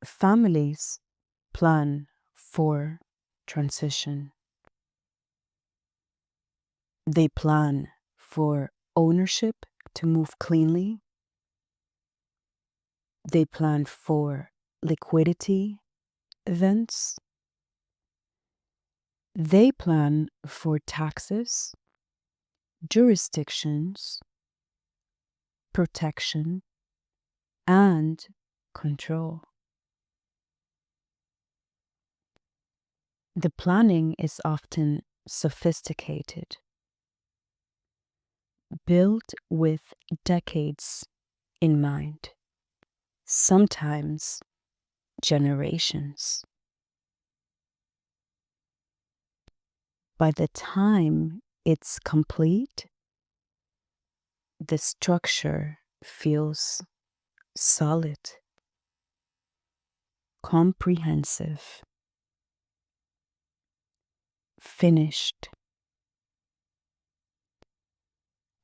Families plan for transition. They plan for ownership to move cleanly. They plan for liquidity events. They plan for taxes, jurisdictions, protection, and control. The planning is often sophisticated, built with decades in mind, sometimes generations. By the time it's complete, the structure feels solid, comprehensive, finished.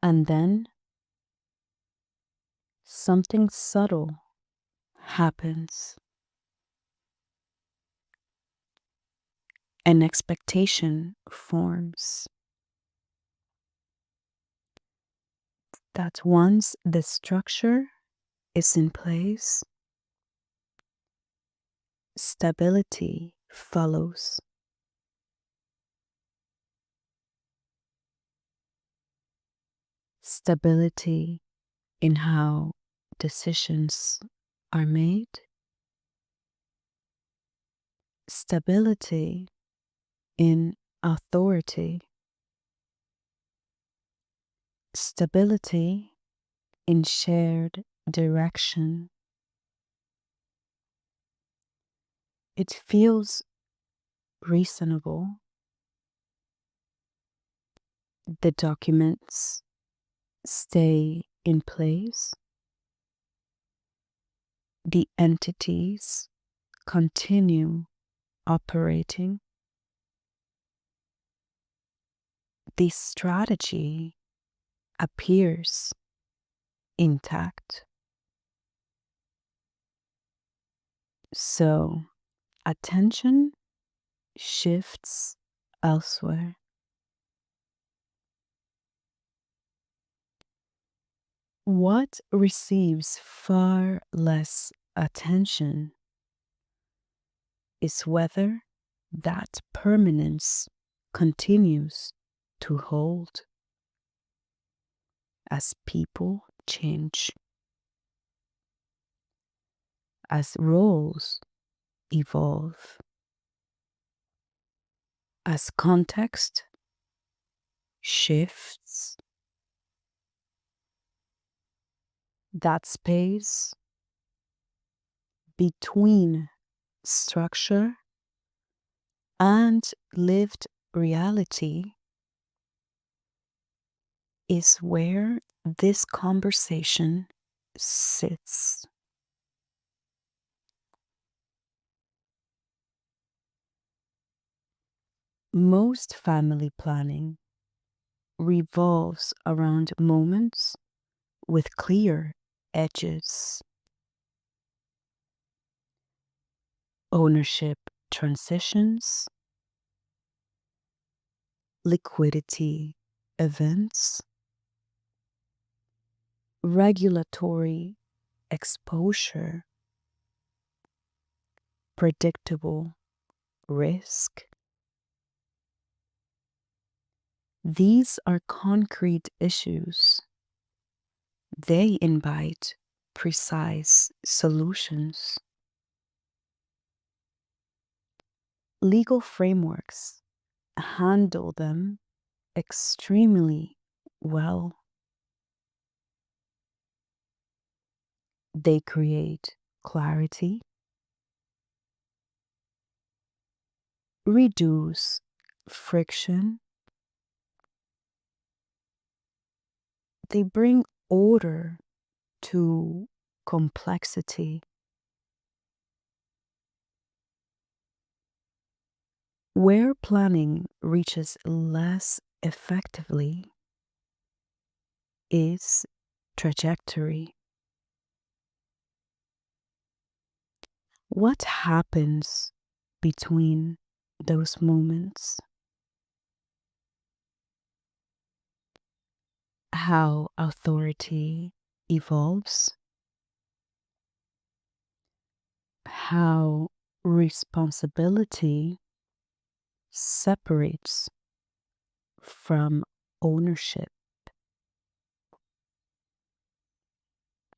And then something subtle happens. An expectation forms that once the structure is in place, stability follows. Stability in how decisions are made, stability in authority, stability in shared direction. It feels reasonable. The documents stay in place. The entities continue operating. The strategy appears intact. So attention shifts elsewhere. What receives far less attention is whether that permanence continues to hold as people change, as roles evolve, as context shifts. That space between structure and lived reality is where this conversation sits. Most family planning revolves around moments with clear edges. Ownership transitions, liquidity events, regulatory exposure, predictable risk. These are concrete issues. They invite precise solutions. Legal frameworks handle them extremely well. They create clarity, reduce friction, they bring order to complexity. Where planning reaches less effectively is trajectory. What happens between those moments? How authority evolves, how responsibility separates from ownership,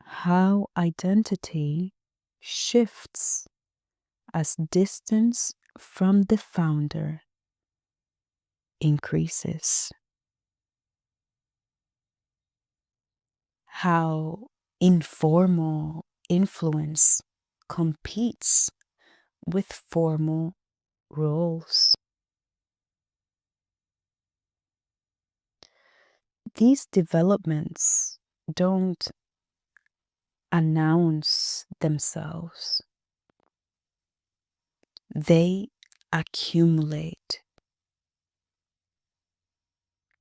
how identity shifts as distance from the founder increases, how informal influence competes with formal roles. These developments don't announce themselves, they accumulate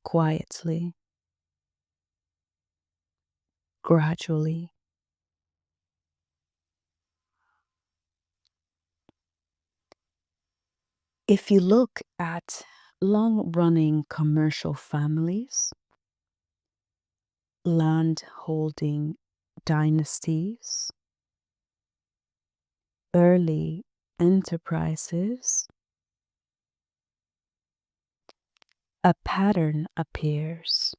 quietly, gradually. If you look at long running commercial families, land holding dynasties, early enterprises, a pattern appears.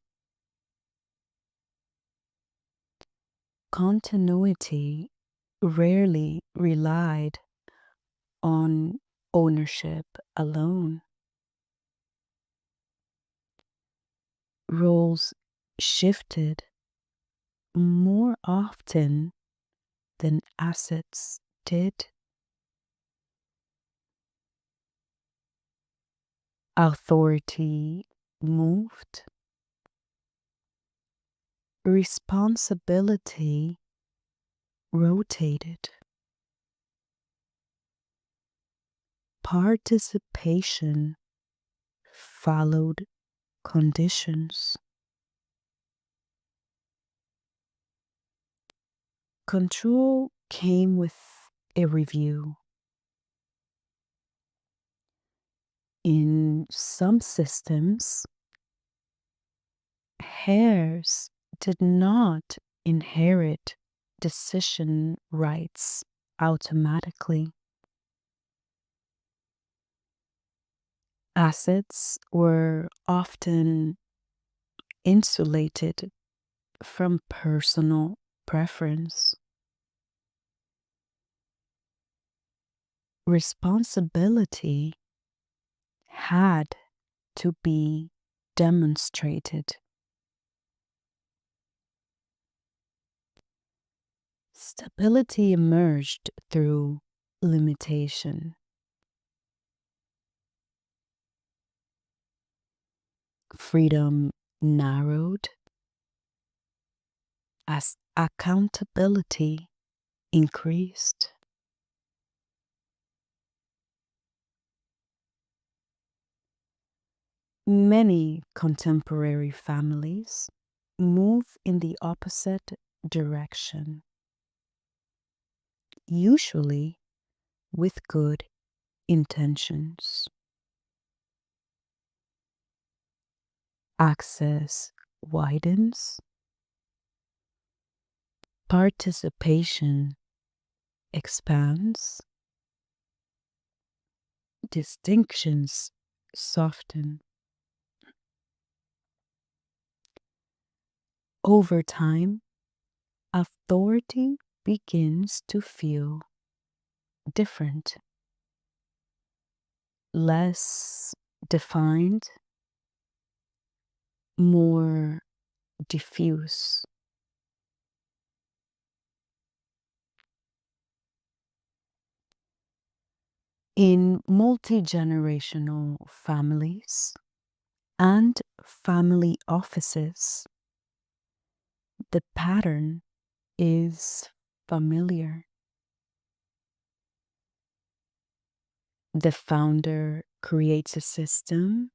Continuity rarely relied on ownership alone. Roles shifted more often than assets did. Authority moved. Responsibility rotated. Participation followed conditions. Control came with a review. In some systems, heirs did not inherit decision rights automatically. Assets were often insulated from personal preference. Responsibility had to be demonstrated. Stability emerged through limitation. Freedom narrowed as accountability increased. Many contemporary families move in the opposite direction, usually with good intentions. Access widens, participation expands, distinctions soften. Over time, authority begins to feel different, less defined, more diffuse. In multi generational families and family offices, the pattern is familiar. The founder creates a system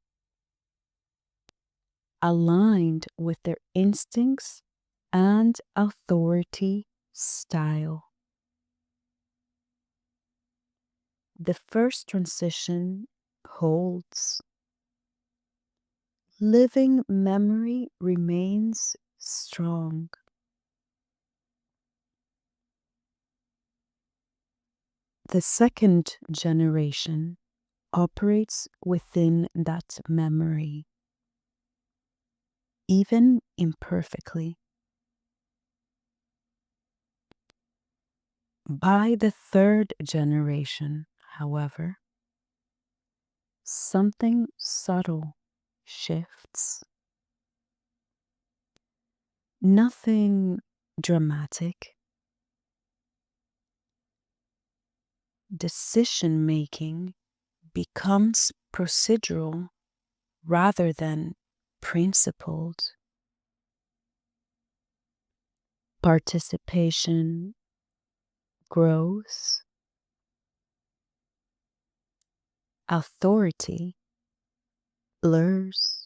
aligned with their instincts and authority style. The first transition holds. Living memory remains strong. The second generation operates within that memory, even imperfectly. By the third generation, however, something subtle shifts. Nothing dramatic. Decision making becomes procedural rather than principled. Participation grows. Authority blurs.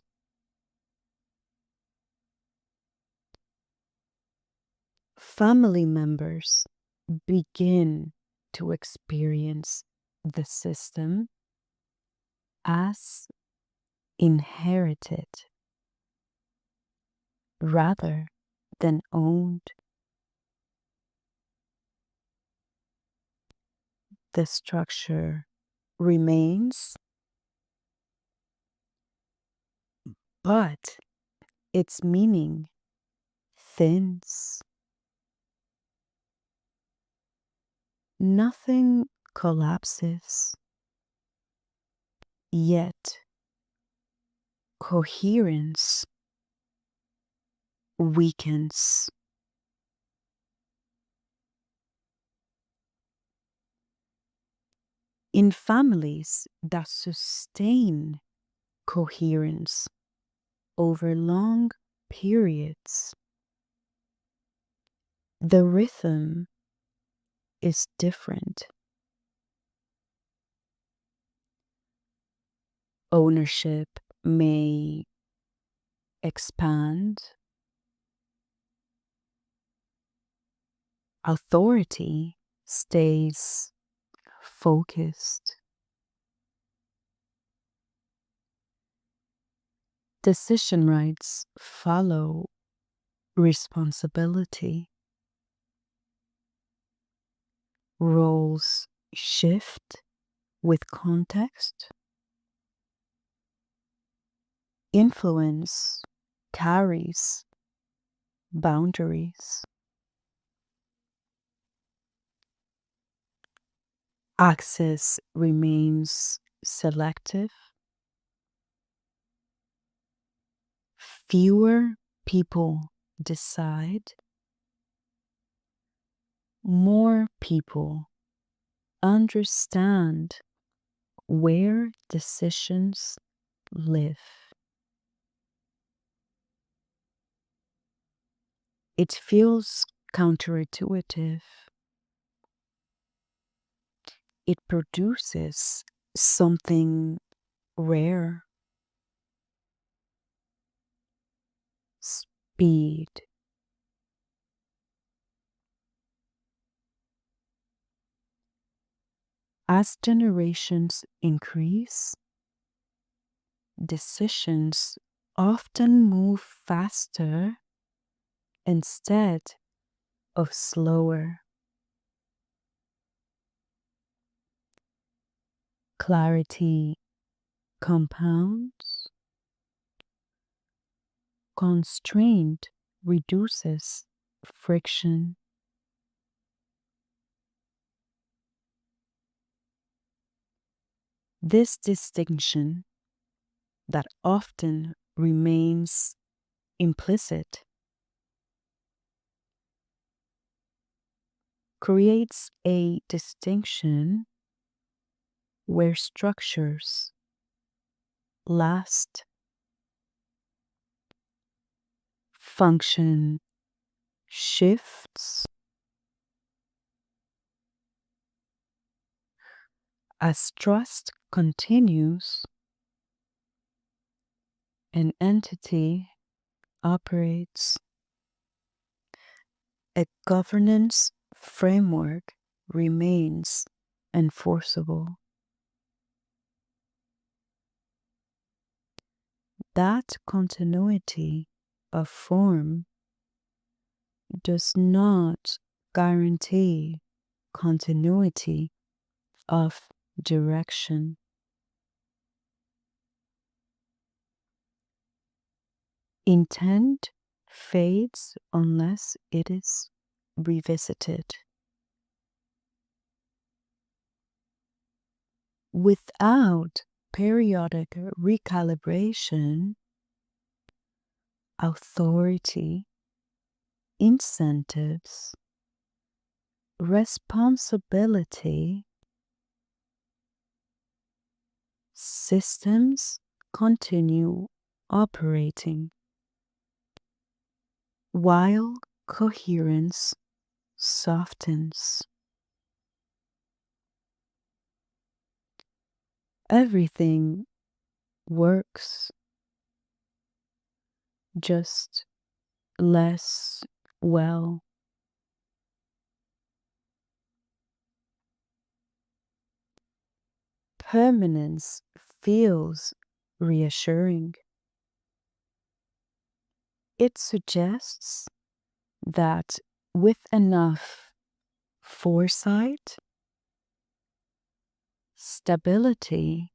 Family members begin to experience the system as inherited rather than owned. The structure remains, but its meaning thins. Nothing collapses, yet coherence weakens. In families that sustain coherence over long periods, the rhythm is different. Ownership may expand, authority stays focused. Decision rights follow responsibility. Roles shift with context. Influence carries boundaries. Access remains selective. Fewer people decide. More people understand where decisions live. It feels counterintuitive. It produces something rare: speed. As generations increase, decisions often move faster instead of slower. Clarity compounds, constraint reduces friction. This distinction that often remains implicit creates a distinction where structures last, function shifts. As trust continues, an entity operates. A governance framework remains enforceable. that continuity of form does not guarantee continuity of direction. Intent fades unless it is revisited. Without periodic recalibration, authority, incentives, responsibility, systems continue operating while coherence softens. Everything works, just less well. Permanence feels reassuring. It suggests that with enough foresight, stability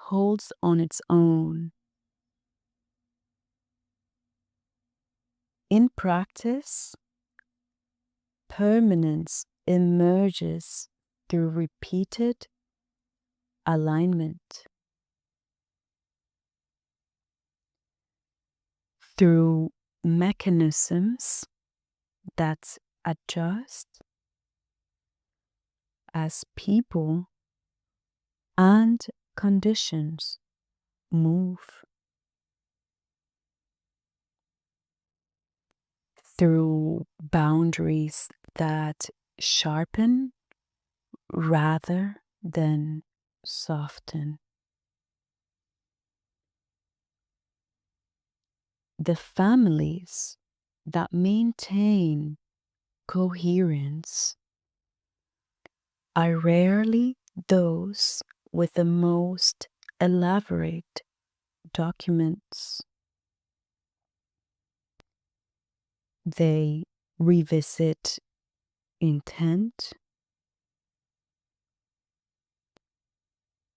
holds on its own. In practice, permanence emerges through repeated alignment, through mechanisms that adjust as people and conditions move, through boundaries that sharpen rather than soften. The families that maintain coherence are rarely those with the most elaborate documents. They revisit intent,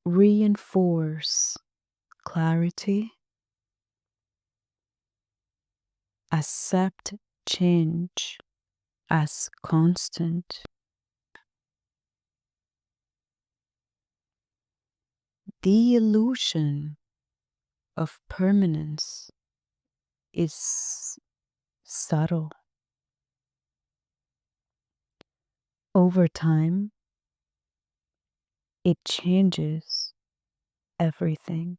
reinforce clarity, accept change as constant. The illusion of permanence is subtle. Over time, it changes everything.